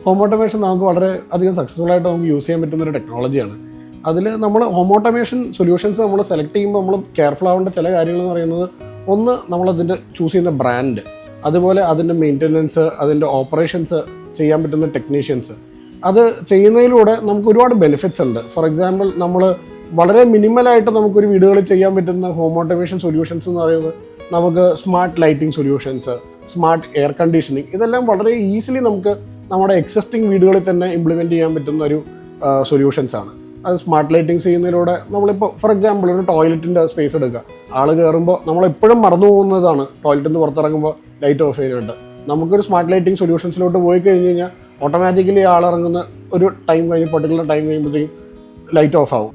Home automation നമുക്ക് വളരെ അധികം സക്സസ്ഫുൾ ആയിട്ട് നമുക്ക് യൂസ് ചെയ്യാൻ പറ്റുന്ന ഒരു ടെക്നോളജിയാണ്. അതിൽ നമ്മൾ ഹോം ഓട്ടോമേഷൻ സൊല്യൂഷൻസ് നമ്മൾ സെലക്ട് ചെയ്യുമ്പോൾ നമ്മൾ കെയർഫുൾ ആവേണ്ട ചില കാര്യങ്ങൾ എന്ന് പറയുന്നത്, ഒന്ന് നമ്മളതിൻ്റെ ചൂസ് ചെയ്യുന്ന ബ്രാൻഡ്, അതുപോലെ അതിൻ്റെ മെയിൻ്റനൻസ്, അതിൻ്റെ ഓപ്പറേഷൻസ് ചെയ്യാൻ പറ്റുന്ന ടെക്നീഷ്യൻസ്. അത് ചെയ്യുന്നതിലൂടെ നമുക്ക് ഒരുപാട് ബെനിഫിറ്റ്സ് ഉണ്ട്. ഫോർ എക്സാമ്പിൾ, നമ്മൾ വളരെ മിനിമലായിട്ട് നമുക്കൊരു വീടുകളിൽ ചെയ്യാൻ പറ്റുന്ന ഹോം ഓട്ടോമേഷൻ സൊല്യൂഷൻസ് എന്ന് പറയുന്നത് നമുക്ക് smart lighting solutions, smart air conditioning, ഇതെല്ലാം വളരെ ഈസിലി നമുക്ക് നമ്മുടെ എക്സിസ്റ്റിംഗ് വീടുകളിൽ തന്നെ ഇംപ്ലിമെൻറ്റ് ചെയ്യാൻ പറ്റുന്ന ഒരു സൊല്യൂഷൻസ് ആണ്. അത് സ്മാർട്ട് ലൈറ്റിങ്സ് ചെയ്യുന്നതിലൂടെ നമ്മളിപ്പോൾ ഫോർ എക്സാമ്പിൾ ഒരു ടോയ്ലറ്റിൻ്റെ സ്പേസ് എടുക്കുക. ആൾ കയറുമ്പോൾ നമ്മളെപ്പോഴും മറന്നു പോകുന്നതാണ് ടോയ്ലറ്റിൽ നിന്ന് പുറത്തിറങ്ങുമ്പോൾ ലൈറ്റ് ഓഫ് ചെയ്യാനായിട്ട്. നമുക്കൊരു സ്മാർട്ട് ലൈറ്റിംഗ് സൊല്യൂഷൻസിലോട്ട് പോയി കഴിഞ്ഞ് കഴിഞ്ഞാൽ ഓട്ടോമാറ്റിക്കലി ആളിറങ്ങുന്ന ഒരു ടൈം കഴിഞ്ഞ് പർട്ടിക്കുലർ ടൈം കഴിയുമ്പോഴത്തേക്കും ലൈറ്റ് ഓഫ് ആവും.